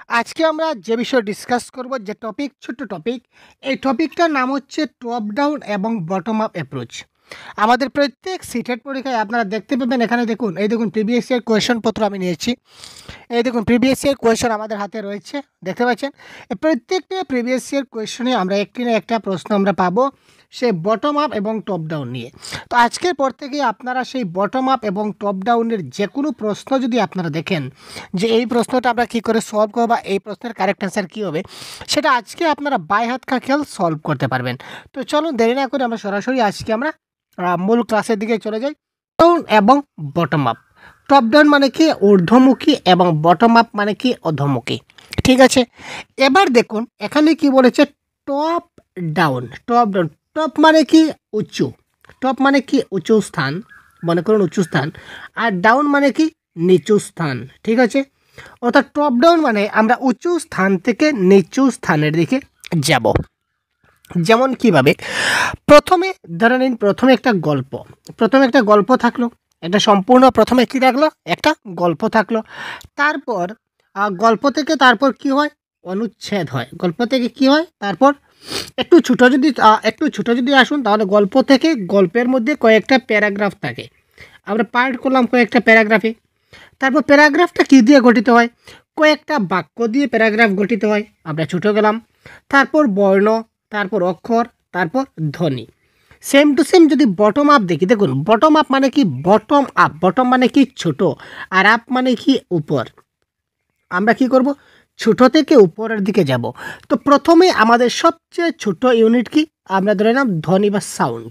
আজকে আমরা যে বিষয় ডিসকাস করব, যে টপিক, ছোট্ট টপিক, এই টপিকটার নাম হচ্ছে টপ ডাউন এবং বটম আপ অ্যাপ্রোচ। আমাদের প্রত্যেক সিটেট পরীক্ষায় আপনারা দেখতে পাবেন, এখানে দেখুন, এই দেখুন প্রিভিয়াস ইয়ার কোয়েশন পত্র আমি নিয়েছি। এই দেখুন প্রিভিয়াস ইয়ার কোয়েশন আমাদের হাতে রয়েছে, দেখতে পাচ্ছেন। এই প্রত্যেকটা প্রিভিয়াস ইয়ার কোয়েশনে আমরা একটি না একটা প্রশ্ন আমরা পাবো সেই বটম আপ এবং টপ ডাউন নিয়ে। তো আজকের পর থেকে আপনারা সেই বটম আপ এবং টপ ডাউনের যে কোনো প্রশ্ন যদি আপনারা দেখেন যে এই প্রশ্নটা আমরা কী করে সলভ করবো বা এই প্রশ্নের কারেক্ট অ্যান্সার কী হবে, সেটা আজকে আপনারা বাই হাত কা খেয়াল সলভ করতে পারবেন। তো চলুন দেরি না করে আমরা সরাসরি আজকে আমরা মূল ক্লাসের দিকে চলে যাই। ডাউন এবং বটম আপ। টপ ডাউন মানে কি ঊর্ধ্বমুখী এবং বটম আপ মানে কি অধোমুখী, ঠিক আছে। এবার দেখুন এখানে কি বলেছে, top down. Top down, top মানে কি উঁচু, টপ মানে কি উঁচু স্থান, মনে করুন উঁচু স্থান, আর ডাউন মানে কি নিচু স্থান, ঠিক আছে। অর্থাৎ টপ ডাউন মানে আমরা উঁচু স্থান থেকে নিচু স্থানের দিকে যাব। যেমন কিভাবে, প্রথমে ধরে নিন প্রথমে একটা গল্প থাকলো, একটা সম্পূর্ণ প্রথমে কী রাখলো, একটা গল্প থাকলো। তারপর গল্প থেকে তারপর কি হয়, অনুচ্ছেদ হয়। গল্প থেকে কি হয়, তারপর একটু ছোটো যদি আসুন, তাহলে গল্প থেকে গল্পের মধ্যে কয়েকটা প্যারাগ্রাফ থাকে, আমরা পার্ট করলাম কয়েকটা প্যারাগ্রাফে। তারপর প্যারাগ্রাফটা কী দিয়ে গঠিত হয়, কয়েকটা বাক্য দিয়ে প্যারাগ্রাফ গঠিত হয়, আমরা ছোটো গেলাম। তারপর বর্ণ, তারপর অক্ষর, তারপর ধ্বনি। সেম টু সেম যদি বটম আপ দেখি, দেখুন বটম আপ মানে কি, বটম আপ, বটম মানে কি ছোট, আর আপ মানে কি উপর। আমরা কি করব, ছোট থেকে উপরের দিকে যাব। তো প্রথমে আমাদের সবচেয়ে ছোট ইউনিট কি, আমরা ধরে নাম ধ্বনি বা সাউন্ড।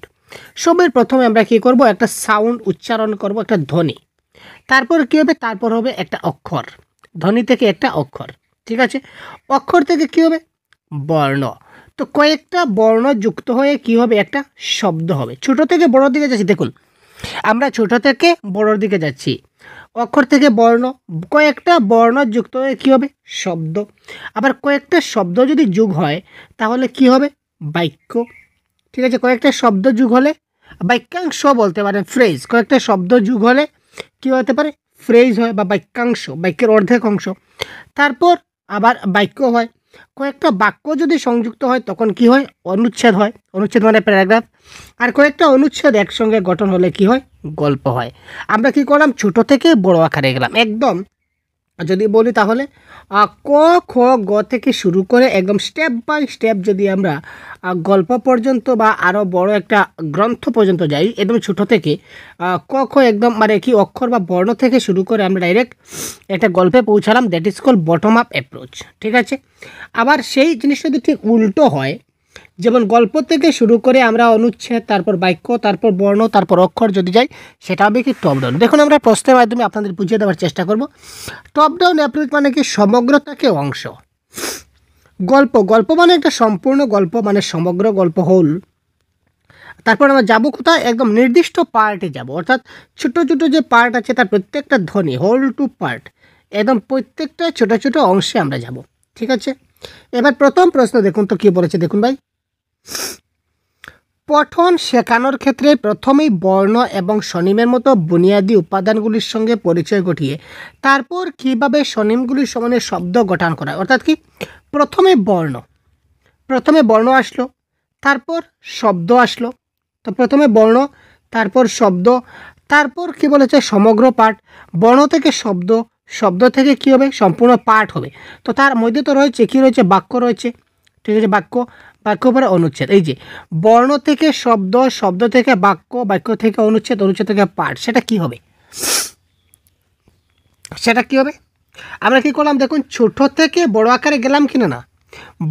সবের প্রথমে আমরা কি করব, একটা সাউন্ড উচ্চারণ করব, একটা ধ্বনি। তারপর কী হবে, তারপর হবে একটা অক্ষর, ধ্বনি থেকে একটা অক্ষর, ঠিক আছে। অক্ষর থেকে কী হবে, বর্ণ। তো কয়েকটা বর্ণ যুক্ত হয়ে কি হবে, একটা শব্দ হবে। ছোট থেকে বড়োর দিকে যাচ্ছি, দেখুন আমরা ছোট থেকে বড়োর দিকে যাচ্ছি, অক্ষর থেকে বর্ণ, কয়েকটা বর্ণ যুক্ত হয়ে কী হবে, শব্দ। আবার কয়েকটা শব্দ যদি যোগ হয় তাহলে কি হবে, বাক্য, ঠিক আছে। কয়েকটা শব্দ যোগ হলে বাক্যাংশ বলতে পারেন, ফ্রেজ। কয়েকটা শব্দ যোগ হলে কী হতে পারে, ফ্রেজ হয় বা বাক্যাংশ, বাক্যের অর্ধেক অংশ। তারপর আবার বাক্য হয়। কয়েকটা বাক্য যদি সংযুক্ত হয় তখন কি হয়, অনুচ্ছেদ হয়। অনুচ্ছেদ মানে প্যারাগ্রাফ। আর কয়েকটা অনুচ্ছেদ একসঙ্গে গঠন হলে কি হয়, গল্প হয়। আমরা কি করলাম, ছোট থেকে বড় আকারে গেলাম একদম। যদি বলি তাহলে ক খ গ থেকে শুরু করে একদম স্টেপ বাই স্টেপ যদি আমরা গল্প পর্যন্ত বা আরও বড় একটা গ্রন্থ পর্যন্ত যাই, একদম ছোট থেকে ক খ একদম মানে কি অক্ষর বা বর্ণ থেকে শুরু করে আমরা ডাইরেক্ট একটা গল্পে পৌঁছালাম, that is call bottom up approach, ঠিক আছে। আবার সেই জিনিসটা যদি ঠিক উল্টো হয়, যেমন গল্প থেকে শুরু করে আমরা অনুচ্ছেদ, তারপর বাক্য, তারপর বর্ণ, তারপর অক্ষর যদি যাই, সেটা হবে কি টপ ডাউন। দেখুন আমরা প্রশ্নের মাধ্যমে আপনাদের বুঝিয়ে দেওয়ার চেষ্টা করব। টপ ডাউন অ্যাপ্রোচ মানে কি, সমগ্রতাকে অংশ। গল্প মানে একটা সম্পূর্ণ গল্প, মানে সমগ্র গল্প হোল। তারপর আমরা যাবো কোথায়, একদম নির্দিষ্ট পার্টে যাব, অর্থাৎ ছোটো ছোটো যে পার্ট আছে তার প্রত্যেকটা ধ্বনি, হোল টু পার্ট, একদম প্রত্যেকটা ছোটো ছোটো অংশে আমরা যাব, ঠিক আছে। এবার প্রথম প্রশ্ন দেখুন তো কী বলেছে, দেখুন ভাই। পঠন শেখানোর ক্ষেত্রে প্রথমেই বর্ণ এবং স্বনিমের মতো বুনিয়াদী উপাদানগুলির সঙ্গে পরিচয় ঘটিয়ে তারপর কীভাবে স্বনিমগুলির সমানে শব্দ গঠন করা, অর্থাৎ কি, প্রথমে বর্ণ আসলো, তারপর শব্দ আসলো। তো প্রথমে বর্ণ, তারপর শব্দ, তারপর কি বলেছে, সমগ্র পাঠ। বর্ণ থেকে শব্দ, শব্দ থেকে কি হবে, সম্পূর্ণ পাঠ হবে। তো তার মধ্যে তো রয়েছে কি, রয়েছে বাক্য রয়েছে, ঠিক আছে। বাক্য পরে অনুচ্ছেদ। এই যে বর্ণ থেকে শব্দ, শব্দ থেকে বাক্য, বাক্য থেকে অনুচ্ছেদ, অনুচ্ছেদ থেকে পাঠ, সেটা কি হবে, আমরা কি করলাম, দেখুন ছোট থেকে বড় আকারে গেলাম কিনা, না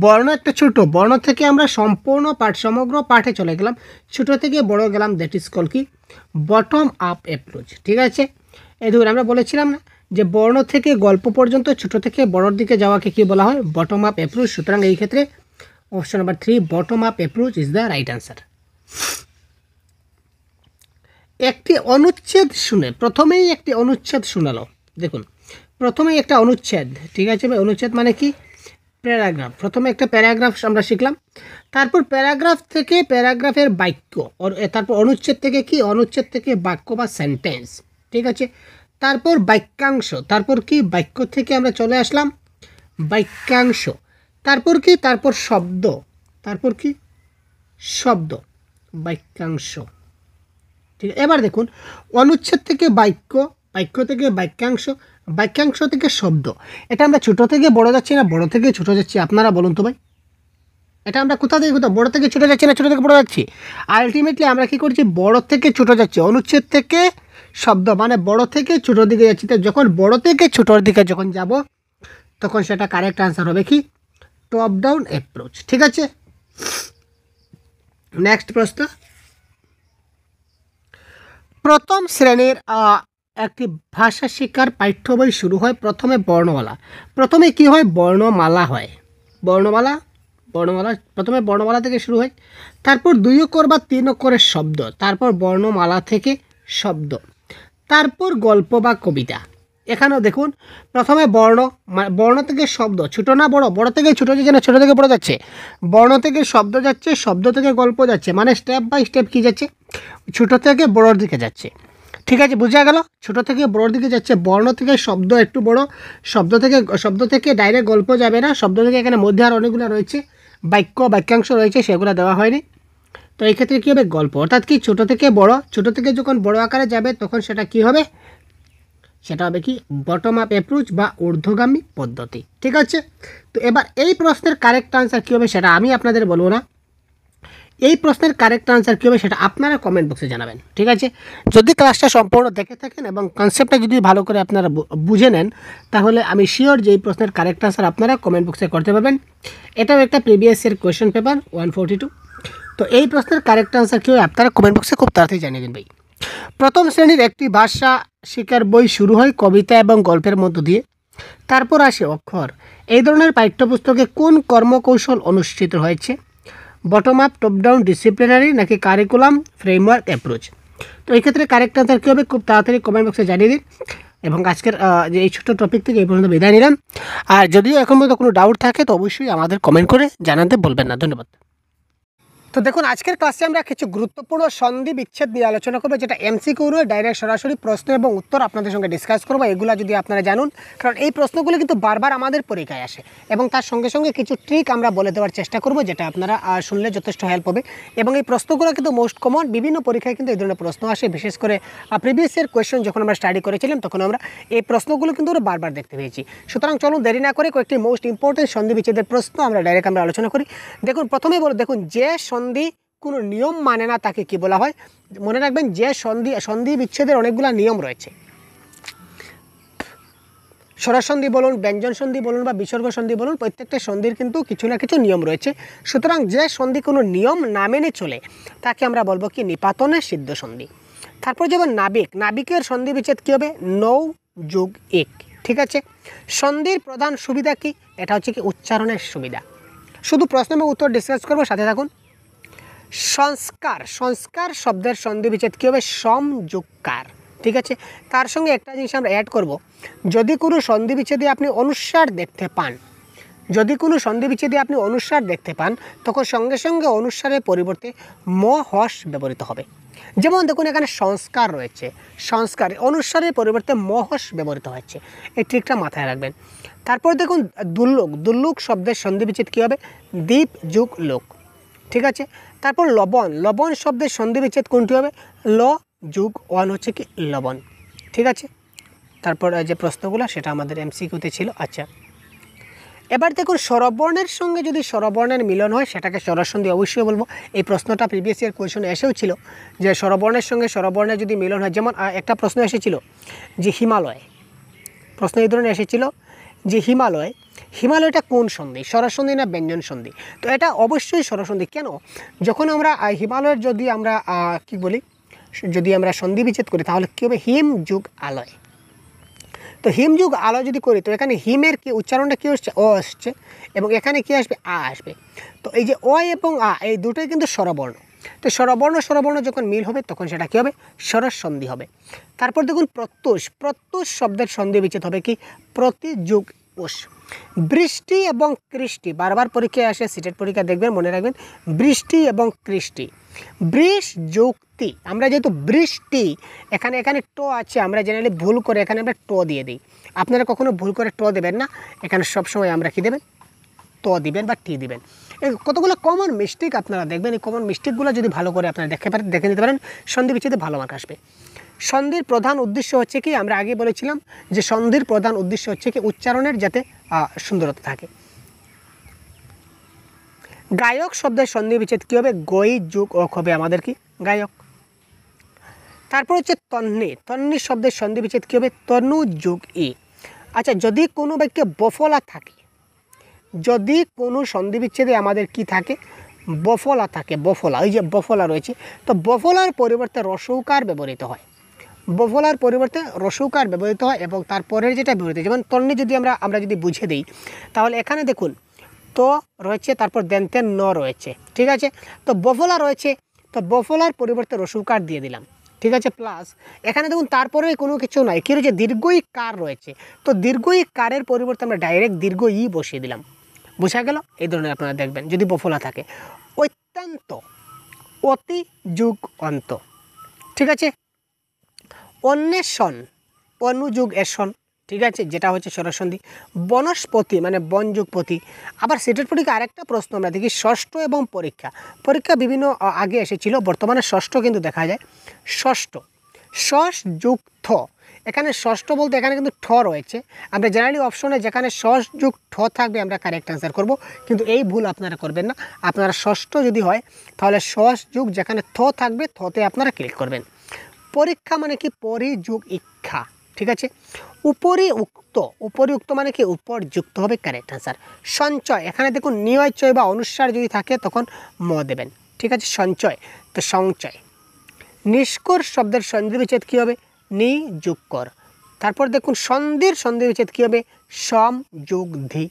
বর্ণ একটা ছোট, বর্ণ থেকে আমরা সম্পূর্ণ পাঠ, সমগ্র পাঠে চলে গেলাম, ছোট থেকে বড় গেলাম, দ্যাট ইজ কল কি, বটম আপ অ্যাপ্রোচ, ঠিক আছে। এই ধরুন আমরা বলেছিলাম না যে বর্ণ থেকে গল্প পর্যন্ত ছোট থেকে বড়র দিকে যাওয়াকে কি বলা হয়, বটম আপ অ্যাপ্রোচ। সুতরাং এই ক্ষেত্রে option number 3, bottom up approach is the right answer. একটি অনুচ্ছেদ শুনে, প্রথমেই একটি অনুচ্ছেদ শোনালো, দেখুন প্রথমেই একটা অনুচ্ছেদ, ঠিক আছে। অনুচ্ছেদ মানে কি, প্যারাগ্রাফ। প্রথমে একটা প্যারাগ্রাফ আমরা শিখলাম, তারপর প্যারাগ্রাফ থেকে প্যারাগ্রাফের বাক্য, তারপর অনুচ্ছেদ থেকে কি, অনুচ্ছেদ থেকে বাক্য বা সেন্টেন্স, ঠিক আছে। তারপর বাক্যাংশ, তারপর কি, বাক্য থেকে আমরা চলে আসলাম বাক্যাংশ, তারপর কি, তারপর শব্দ, তারপর কি শব্দ, বাক্যাংশ। ঠিক আছে, এবার দেখুন অনুচ্ছেদ থেকে বাক্য, বাক্য থেকে বাক্যাংশ, বাক্যাংশ থেকে শব্দ। এটা আমরা ছোট থেকে বড় যাচ্ছি না বড় থেকে ছোট যাচ্ছি, আপনারা বলুন তো ভাই? এটা আমরা কোথা থেকে কোথাও বড় থেকে ছোট যাচ্ছি না ছোট থেকে বড় যাচ্ছি? আলটিমেটলি আমরা কি করছি, বড় থেকে ছোট যাচ্ছি। অনুচ্ছেদ থেকে শব্দ মানে বড় থেকে ছোটোর দিকে যাচ্ছি। তো যখন বড় থেকে ছোটোর দিকে যখন যাব তখন সেটা কারেক্ট আনসার হবে কি, টপ ডাউন অ্যাপ্রোচ। ঠিক আছে, নেক্সট প্রশ্ন। প্রথম শ্রেণীর একটি ভাষা শিক্ষার পাঠ্য বই শুরু হয় প্রথমে বর্ণমালা। প্রথমে কি হয়, বর্ণমালা হয়, বর্ণমালা, বর্ণমালা প্রথমে বর্ণমালা থেকে শুরু হয়, তারপর 2 অক্ষর বা 3 অক্ষরের শব্দ, তারপর বর্ণমালা থেকে শব্দ, তারপর গল্প বা কবিতা। এখানেও দেখুন প্রথমে বর্ণ, বর্ণ থেকে শব্দ, ছোটো না বড়, বড় থেকে ছোটো যাচ্ছে না ছোটো থেকে বড় যাচ্ছে, বর্ণ থেকে শব্দ যাচ্ছে, শব্দ থেকে গল্প যাচ্ছে, মানে স্টেপ বাই স্টেপ কী যাচ্ছে, ছোটো থেকে বড়োর দিকে যাচ্ছে। ঠিক আছে, বোঝা গেল, ছোটো থেকে বড়োর দিকে যাচ্ছে। বর্ণ থেকে শব্দ একটু বড়, শব্দ থেকে ডাইরেক্ট গল্প যাবে না, শব্দ থেকে এখানে মধ্যে আর অনেকগুলো রয়েছে, বাক্য বাক্যাংশ রয়েছে, সেগুলো দেওয়া হয়নি। তো এই ক্ষেত্রে কী হবে, গল্প, অর্থাৎ কি ছোটো থেকে বড়, ছোটো থেকে যখন বড় আকারে যাবে তখন সেটা কি হবে, সেটা হবে কি বটম আপ অ্যাপ্রোচ বা ঊর্ধ্বগামী পদ্ধতি। ঠিক আছে, তো এবার এই প্রশ্নের কারেক্ট আনসার কী হবে সেটা আমি আপনাদের বলবো না, এই প্রশ্নের কারেক্ট আনসার কী হবে সেটা আপনারা কমেন্ট বক্সে জানাবেন। ঠিক আছে, যদি ক্লাসটা সম্পূর্ণ দেখে থাকেন এবং কনসেপ্টটা যদি ভালো করে আপনারা বুঝে নেন তাহলে আমি শিওর যে এই প্রশ্নের কারেক্ট আনসার আপনারা কমেন্ট বক্সে করতে পারবেন। এটাও একটা প্রিভিয়াস ইয়ার কোয়েশ্চেন পেপার 142। তো এই প্রশ্নের কারেক্ট আনসার কী হবে আপনারা কমেন্ট বক্সে খুব তাড়াতাড়ি জানিয়ে দিন ভাই। প্রথম শ্রেণীর একটি ভাষা শিক্ষার বই শুরু হয় কবিতা এবং গল্পের মধ্য দিয়ে, তারপর আসে অক্ষর। এই ধরনের পাঠ্যপুস্তকে কোন কর্মকৌশল অনুষ্ঠিত হয়েছে, bottom up, top down, disciplinary নাকি কারিকুলাম ফ্রেমওয়ার্ক অ্যাপ্রোচ? তো এই ক্ষেত্রে কারেক্ট আনসার কী হবে খুব তাড়াতাড়ি কমেন্ট বক্সে জানিয়ে দিন। এবং আজকের যে এই ছোট্ট টপিক থেকে এই পর্যন্ত বিদায় নিলাম। আর যদিও এখন পর্যন্ত কোনো ডাউট থাকে তো অবশ্যই আমাদের কমেন্ট করে জানাতে বলবেন না। ধন্যবাদ। তো দেখুন আজকের ক্লাসে আমরা কিছু গুরুত্বপূর্ণ সন্ধি বিচ্ছেদ নিয়ে আলোচনা করবো, যেটা এমসিকিউ নয়, ডাইরেক্ট সরাসরি প্রশ্ন এবং উত্তর আপনাদের সঙ্গে ডিসকাস করবো। এগুলো যদি আপনারা জানুন, কারণ এই প্রশ্নগুলো কিন্তু বারবার আমাদের পরীক্ষায় আসে, এবং তার সঙ্গে সঙ্গে কিছু ট্রিক আমরা বলে দেওয়ার চেষ্টা করব, যেটা আপনারা শুনলে যথেষ্ট হেল্প হবে। এবং এই প্রশ্নগুলো কিন্তু মোস্ট কমন, বিভিন্ন পরীক্ষায় কিন্তু এই ধরনের প্রশ্ন আসে, বিশেষ করে প্রিভিয়াস ইয়ার কোয়েশ্চেন যখন আমরা স্টাডি করেছিলাম তখন আমরা এই প্রশ্নগুলো কিন্তু আমরা বারবার দেখতে পেয়েছি। সুতরাং চলুন দেরি না করে কয়েকটি মোস্ট ইম্পর্টেন্ট সন্ধি বিচ্ছেদের প্রশ্ন আমরা ডাইরেক্ট আলোচনা করি। দেখুন প্রথমেই বলো, দেখুন যে সন্ধি কোনো নিয়ম মানে না তাকে কি বলা হয়? মনে রাখবেন যে সন্ধি বিচ্ছেদের অনেকগুলো নিয়ম রয়েছে। স্বরসন্ধি বলুন, ব্যঞ্জন সন্ধি বলুন বা বিসর্গ সন্ধি বলুন, প্রত্যেকটা সন্ধির কিন্তু কিছু না কিছু নিয়ম রয়েছে। সুতরাং যে সন্ধি কোনো নিয়ম না মেনে চলে তাকে আমরা বলবো কি নিপাতনের সিদ্ধ সন্ধি। তারপর যেমন নাবিকের সন্ধি বিচ্ছেদ কী হবে? 9+1। ঠিক আছে, সন্ধির প্রধান সুবিধা কি? এটা হচ্ছে কি উচ্চারণের সুবিধা। শুধু প্রশ্ন এবং উত্তর ডিসকাস করবো, সাথে থাকুন। সংস্কার শব্দের সন্ধি বিচ্ছেদ কী হবে? সমযোগকার। ঠিক আছে, তার সঙ্গে একটা জিনিস আমরা অ্যাড করব, যদি কোনো সন্ধি বিচ্ছেদে আপনি অনুস্বার দেখতে পান, তখন সঙ্গে সঙ্গে অনুস্বারের পরিবর্তে ম হস ব্যবহৃত হবে। যেমন দেখুন এখানে সংস্কার রয়েছে, সংস্কারে অনুস্বারের পরিবর্তে ম হস ব্যবহৃত হচ্ছে, এই ট্রিকটা মাথায় রাখবেন। তারপর দেখুন দুল্লুক শব্দের সন্ধি বিচ্ছেদ কী হবে? দ্বীপ যোগ লোক। ঠিক আছে, তারপর লবণ শব্দের সন্ধি বিচ্ছেদ কোনটি হবে? ল+1 হচ্ছে কি লবণ। ঠিক আছে, তারপর যে প্রশ্নগুলো সেটা আমাদের এমসিকিউতে ছিল। আচ্ছা, এবার দেখুন স্বরবর্ণের সঙ্গে যদি স্বরবর্ণের মিলন হয় সেটাকে স্বরসন্ধি অবশ্যই বলবো। এই প্রশ্নটা প্রিভিয়াস ইয়ার কোয়েশনে এসেও ছিল যে স্বরবর্ণের সঙ্গে স্বরবর্ণের যদি মিলন হয়, যেমন একটা প্রশ্ন এসেছিল যে প্রশ্ন এই ধরনের এসেছিল যে হিমালয়টা কোন সন্ধি, স্বরসন্ধি না ব্যঞ্জন সন্ধি? তো এটা অবশ্যই স্বরসন্ধি। কেন? যখন আমরা হিমালয়ের যদি আমরা সন্ধি বিচ্ছেদ করি তাহলে কী হবে? হিম যুগ আলয়। তো হিম যুগ আলয় যদি করি তো এখানে হিমের কি উচ্চারণটা কী হচ্ছে? অ আসছে, এবং এখানে কি আসবে? আ আসবে। তো এই যে অ এবং আ এই দুটোই কিন্তু স্বরবর্ণ। তো স্বরবর্ণ যখন মিল হবে তখন সেটা কী হবে? স্বরসন্ধি হবে। তারপর দেখুন প্রত্যুষ শব্দের সন্ধি বিচ্ছেদ হবে কি? প্রতি যুগ উষ। বৃষ্টি এবং কৃষ্টি বারবার পরীক্ষায় আসে, সিটের পরীক্ষা দেখবেন, মনে রাখবেন বৃষ্টি এবং কৃষ্টি। বৃষ যোগ বৃষ্টি, আমরা যেহেতু বৃষ্টি, এখানে এখানে ট আছে, আমরা জেনারেলি ভুল করে এখানে আমরা ট দিয়ে দিই। আপনারা কখনো ভুল করে ট দেবেন না, এখানে সবসময় আমরা কী দেবেন, ত দিবেন বা টি দিবেন। এই কতগুলো কমন মিস্টেক আপনারা দেখবেন, এই কমন মিস্টেকগুলো যদি ভালো করে আপনারা দেখে নিতে পারেন, সন্ধি বিচ্ছেদে ভালো মার্ক আসবে। সন্ধির প্রধান উদ্দেশ্য হচ্ছে কি, আমরা আগে বলেছিলাম যে সন্ধির প্রধান উদ্দেশ্য হচ্ছে কি উচ্চারণের যাতে সুন্দরতা থাকে। গায়ক শব্দের সন্ধি বিচ্ছেদ কী হবে, গই যুগ অক হবে আমাদের কি গায়ক। তারপর হচ্ছে তন্নি, তন্নি শব্দের সন্ধি বিচ্ছেদ কী হবে, তনু যুগ ই। আচ্ছা, যদি কোনো বাক্যে বফলা থাকে, যদি কোনো সন্ধি বিচ্ছেদে আমাদের কি থাকে, বফলা থাকে, বফলা, ওই যে বফলা রয়েছে, তো বফলার পরিবর্তে রসৌকার ব্যবহৃত হয়, বফলার পরিবর্তে রসৌকার ব্যবহৃত হয় এবং তারপরের যেটা ব্যবহৃত, যেমন তন্নি যদি আমরা যদি বুঝে দিই, তাহলে এখানে দেখুন তো রয়েছে, তারপর দেনতে ন রয়েছে, ঠিক আছে। তো বফলা রয়েছে, তো বফলার পরিবর্তে রসৌকার দিয়ে দিলাম, ঠিক আছে। প্লাস এখানে দেখুন তারপরে কোনো কিছু নাই, কী রয়েছে, দীর্ঘই কার রয়েছে, তো দীর্ঘই কারের পরিবর্তে আমরা ডাইরেক্ট দীর্ঘ ই বসিয়ে দিলাম, বোঝা গেল। এই ধরনের আপনারা দেখবেন যদি বফলা থাকে। অত্যন্ত, অতি যুগ অন্ত, ঠিক আছে। অন্বেষণ, অনুযুগ এষণ, ঠিক আছে, যেটা হচ্ছে স্বরসন্ধি। বনস্পতি মানে বন যুগ পতি। আবার সেটের পরীক্ষা আরেকটা প্রশ্ন আমরা দেখি, ষষ্ঠ এবং পরীক্ষা, পরীক্ষা বিভিন্ন আগে এসেছিল, বর্তমানে ষষ্ঠ কিন্তু দেখা যায়। ষষ্ঠ, ষষ্ঠ যুগ থ, এখানে ষষ্ঠ বলতে এখানে কিন্তু ঠ রয়েছে, আমরা জেনারেলি অপশনে যেখানে ষষ্ঠ যুগ ঠ থাকবে আমরা কারেক্ট অ্যান্সার করব, কিন্তু এই ভুল আপনারা করবেন না। আপনারা ষষ্ঠ যদি হয় তাহলে ষষ্ঠ যুগ যেখানে থ থাকবে থতে আপনারা ক্লিক করবেন। পরীক্ষা মানে কি, পরি যুগ ইক্ষা, ঠিক আছে। উপরি উক্ত, উপরি উক্ত মানে কি উপর যুক্ত হবে, কারেক্ট অ্যান্সার। সঞ্চয়, এখানে দেখুন নিয়য় চয় বা অনুসার যদি থাকে তখন ম দেবেন, ঠিক আছে। সঞ্চয় তো সংচয়। নিষ্কর শব্দের সন্ধি বিচ্ছেদ কী হবে, নি যুগ কর। তারপর দেখুন সন্ধির সন্ধি বিচ্ছেদ কী হবে, সম যুগ ধি।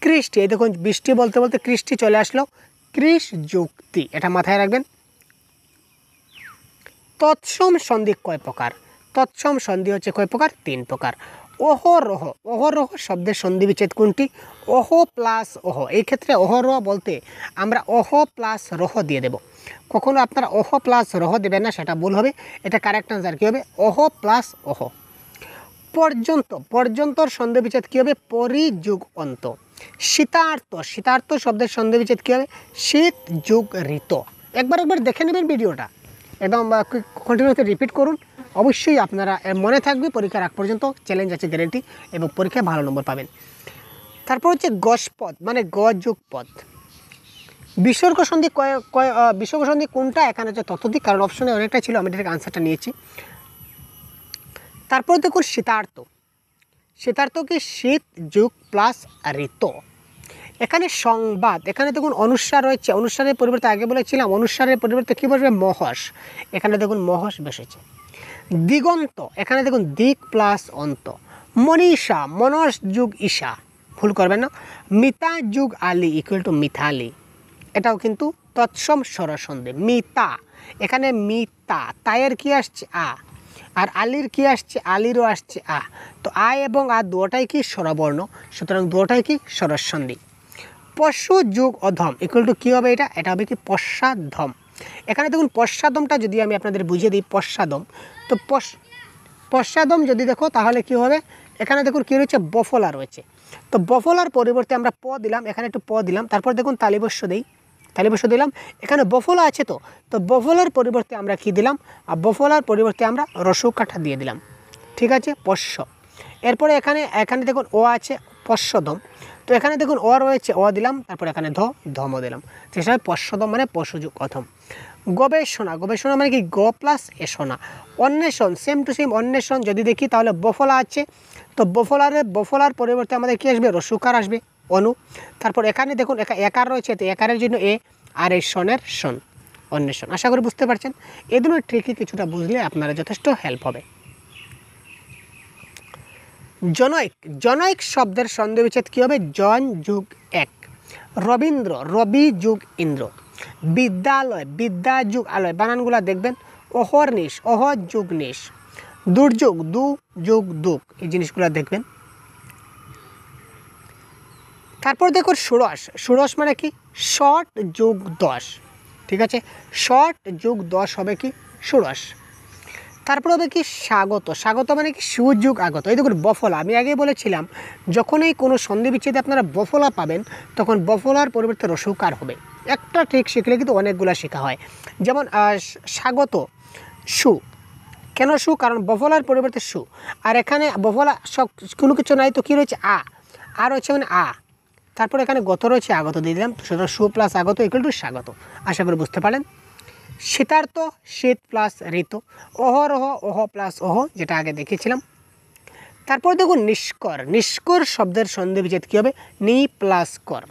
কৃষ্টি, এই দেখুন বৃষ্টি বলতে বলতে কৃষ্টি চলে আসলো, কৃষ যুক্তি, এটা মাথায় রাখবেন। তৎসম সন্ধি কয় প্রকার, তৎসম সন্ধি হচ্ছে কয় প্রকার, 3 প্রকার। অহরহ, অহরহ শব্দের সন্ধি বিচ্ছেদ কোনটি, অহ প্লাস অহ, এই ক্ষেত্রে অহরহ বলতে আমরা অহ প্লাস রহ দিয়ে দেব, কখনো আপনারা অহ প্লাস রহ দেবেন না, সেটা ভুল হবে। এটা কারেক্ট আনসার কী হবে, অহ প্লাস অহ। পর্যন্ত, পর্যন্তর সন্ধি বিচ্ছেদ কী হবে, পরি যুগ অন্ত। শীতার্থ, শীতার্থ শব্দের সন্ধি বিচ্ছেদ কী হবে, শীত যুগ ঋত। একবার দেখে নেবেন ভিডিওটা, একদম কন্টিনিউতে রিপিট করুন, অবশ্যই আপনারা মনে থাকবে, পরীক্ষার আগ পর্যন্ত চ্যালেঞ্জ আছে গ্যারেন্টি, এবং পরীক্ষায় ভালো নম্বর পাবেন। তারপর হচ্ছে গসপদ মানে গ যুগ পদ। বিসর্গ সন্ধি বিসর্গ সন্ধি কোনটা, এখানে হচ্ছে ততোধিক, কারণ অপশনে অনেকটা ছিল, আমি এটাকে আনসারটা নিয়েছি। তারপর দেখুন শীতার্থ, শীতার্থ কি শীত যুগ প্লাস ঋত। এখানে সংবাদ, এখানে দেখুন অনুসার রয়েছে, অনুসারের পরিবর্তে আগে বলেছিলাম অনুসারের পরিবর্তে কী বসবে, মহস, এখানে দেখুন মহস বসেছে। দিগন্ত, এখানে দেখুন দিক প্লাস অন্ত। মনীষা, মনস যুগ ঈশা, ভুল করবেন না। মিতা যুগ আলী ইকুয়াল টু মিথালি, এটাও কিন্তু তৎসম স্বরসন্ধি। মিতা, এখানে মিতা, তায়ের কি আসছে আ, আর আলির কি আসছে, আলিরও আসছে আ, তো আ এবং আ দুটাই কি স্বরবর্ণ, সুতরাং দুটাই কি স্বরসন্ধি। পশু যুগ অধম ইকুয়াল টু কী হবে, এটা হবে কি পশ্চাদম। এখানে দেখুন পশ্চাদমটা যদি আমি আপনাদের বুঝিয়ে দিই, পশ্চাদম, তো পশ্চাদম যদি দেখো তাহলে কি হবে, এখানে দেখুন কী রয়েছে, বফলা রয়েছে, তো বফলার পরিবর্তে আমরা প দিলাম, এখানে একটু প দিলাম, তারপর দেখুন তালিবস্য দিই, তালিবস্য দিলাম, এখানে বফলা আছে, তো বফলার পরিবর্তে আমরা কি দিলাম, আর বফলার পরিবর্তে আমরা রসৌকাঠা দিয়ে দিলাম, ঠিক আছে, পশ্য। এরপরে এখানে দেখুন ও আছে, পশ্চদম, তো এখানে দেখুন অ রয়েছে, অ দিলাম, তারপর এখানে ধম দিলাম, তো হিসাবে পশ্চদম মানে পশুযুগ অথম। গবেষণা, গবেষণা মানে কি গ প্লাস এষণা। অন্বেষণ, সেম টু সেম অন্বেষণ যদি দেখি তাহলে বফলা আছে, তো বফলার পরিবর্তে আমাদের কী আসবে, রসুকার আসবে, অনু। তারপর এখানে দেখুন একার রয়েছে, তো একারের জন্য এ, আর এই সনের সন, অন্বেষণ। আশা করি বুঝতে পারছেন, এই দুটো ট্রিকই কিছুটা বুঝলে আপনারা যথেষ্ট হেল্প হবে। জনৈক, জনৈক শব্দের সন্ধি বিচ্ছেদ কী হবে, জন যুগ এক। রবীন্দ্র, রবি যুগ ইন্দ্র। বিদ্যালয়, বিদ্যা যুগ আলয়, বানানগুলা দেখবেন, অহর্নিশ, অহ যুগ নিশ। দুর্যোগ, দু যুগ দুঃখ, এই জিনিসগুলো দেখবেন। তারপর দেখুন ষোড়শ, ষোড়শ মানে কি, ষট যুগ 10। ঠিক আছে, শর্ট যোগ 10 হবে কি 16। তারপর হবে কি স্বাগত, স্বাগত মানে কি সুযোগ আগত। এই দেখুন বফলা, আমি আগে বলেছিলাম যখনই কোনো সন্ধি বিচ্ছেদে আপনারা বফলা পাবেন তখন বফলার পরিবর্তে রসৌকার হবে। একটা ট্রিক শিখলে কিন্তু অনেকগুলো শেখা হয়। যেমন স্বাগত সু, কেন সু? কারণ বফলার পরিবর্তে সু, আর এখানে বফলা সব কোনো কিছু নাই তো কী রয়েছে আর রয়েছে মানে তারপর এখানে গত রয়েছে, আগত দিয়ে দিলাম। সুতরাং সু প্লাস আগত ইকুয়াল টু স্বাগত। আশা করি বুঝতে পারেন। শীতার্থ শীত প্লাস ঋতু, অহরহ অহ প্লাস অহ, যেটা আগে দেখিয়েছিলাম। তারপর দেখুন নিষ্কর, নিষ্কর শব্দের সন্ধি বিচ্ছেদ কী হবে? নি প্লাস কর।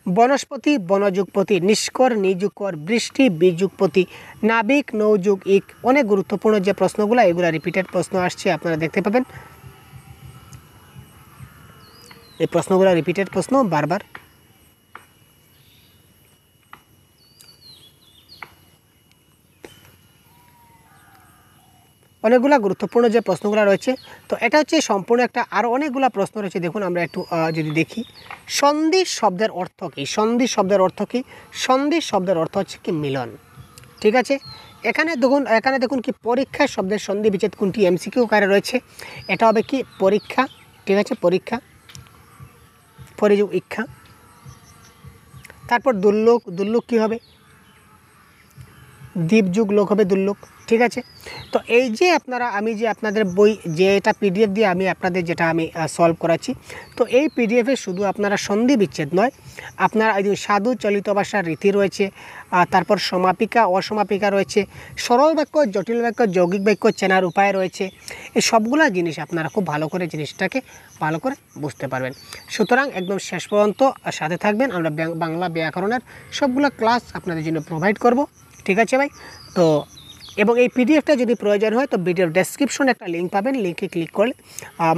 বনস্পতি বনযুগপতি, নিষ্কর নিযুগকর, বৃষ্টি বিযুগপতি, নাবিক নৌযুগ ইক। অনেক গুরুত্বপূর্ণ যে প্রশ্নগুলো, এগুলো রিপিটেড প্রশ্ন আসছে, আপনারা দেখতে পাবেন। এই প্রশ্নগুলো রিপিটেড প্রশ্ন বারবার। অনেকগুলো গুরুত্বপূর্ণ যে প্রশ্নগুলো রয়েছে, তো এটা হচ্ছে সম্পূর্ণ একটা, আরও অনেকগুলো প্রশ্ন রয়েছে। দেখুন আমরা একটু যদি দেখি, সন্ধি শব্দের অর্থ কী? সন্ধি শব্দের অর্থ কী? সন্ধি শব্দের অর্থ হচ্ছে কি মিলন। ঠিক আছে, এখানে দেখুন কি পরীক্ষা শব্দের সন্ধি বিচ্ছেদ কোনটি? এমসিকিউ আকারে রয়েছে। এটা হবে কি পরীক্ষা। ঠিক আছে, পরীক্ষা পরিযোগ ইচ্ছা। তারপর দুর্লোক, দুর্লোক কী হবে? দ্বীপযুগ লোক হবে দুর্লোক। ঠিক আছে, তো এই যে আমি যে আপনাদের বই যে এটা পিডিএফ দিয়ে আপনাদের যেটা আমি সলভ করাচ্ছি, তো এই পিডিএফে শুধু আপনারা সন্ধি বিচ্ছেদ নয়, আপনারা এই যে সাধু চলিত ভাষার রীতি রয়েছে, তারপর সমাপিকা অসমাপিকা রয়েছে, সরল বাক্য জটিল বাক্য যৌগিক বাক্য চেনার উপায় রয়েছে। এই সবগুলা জিনিস আপনারা খুব ভালো করে জিনিসটাকে ভালো করে বুঝতে পারবেন। সুতরাং একদম শেষ পর্যন্ত সাথে থাকবেন। আমরা বাংলা ব্যাকরণের সবগুলো ক্লাস আপনাদের জন্য প্রোভাইড করব। ঠিক আছে ভাই, তো এবং এই পিডিএফটা যদি প্রয়োজন হয় তো ভিডিওর ডেসক্রিপশনে একটা লিঙ্ক পাবেন, লিঙ্কে ক্লিক করলে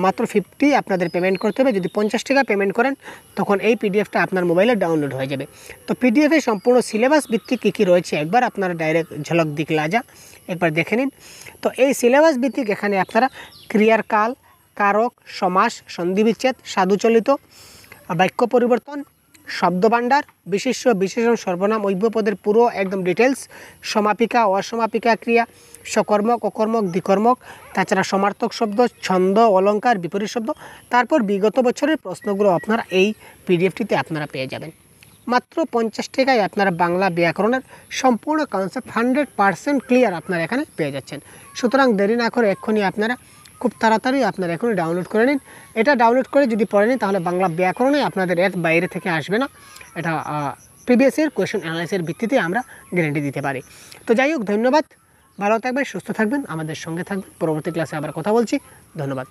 মাত্র 50 আপনাদের পেমেন্ট করতে হবে। যদি 50 টাকা পেমেন্ট করেন তখন এই পিডিএফটা আপনার মোবাইলে ডাউনলোড হয়ে যাবে। তো পিডিএফে সম্পূর্ণ সিলেবাস ভিত্তিক কী কী রয়েছে একবার আপনারা ডাইরেক্ট ঝলক দিখলা যা একবার দেখে নিন। তো এই সিলেবাস ভিত্তিক এখানে আপনারা ক্রিয়ার কাল, কারক, সমাস, সন্ধিবিচ্ছেদ, সাধুচলিত, বাক্য পরিবর্তন, শব্দভাণ্ডার, বিশেষ্য বিশেষণ সর্বনাম অব্যয়পদের পুরো একদম ডিটেলস, সমাপিকা অসমাপিকা ক্রিয়া, সকর্মক অকর্মক দ্বিকর্মক, তাছাড়া সমার্থক শব্দ, ছন্দ অলঙ্কার বিপরীত শব্দ, তারপর বিগত বছরের প্রশ্নগুলো আপনারা এই পিডিএফটিতে আপনারা পেয়ে যাবেন। মাত্র 50 টাকায় আপনারা বাংলা ব্যাকরণের সম্পূর্ণ কনসেপ্ট 100% ক্লিয়ার আপনারা এখানে পেয়ে যাচ্ছেন। সুতরাং দেরি না করে এক্ষুনি আপনারা খুব তাড়াতাড়ি আপনারা এখনই ডাউনলোড করে নিন। এটা ডাউনলোড করে যদি পড়ে নিন তাহলে বাংলা ব্যাকরণে আপনাদের এর বাইরে থেকে আসবে না। এটা প্রিভিয়াস ইয়ার কোয়েশ্চেন অ্যানালাইসিসের ভিত্তিতে আমরা গ্যারান্টি দিতে পারি। তো যাই হোক, ধন্যবাদ, ভালো থাকবেন, সুস্থ থাকবেন, আমাদের সঙ্গে থাকবেন। পরবর্তী ক্লাসে আবার কথা বলছি। ধন্যবাদ।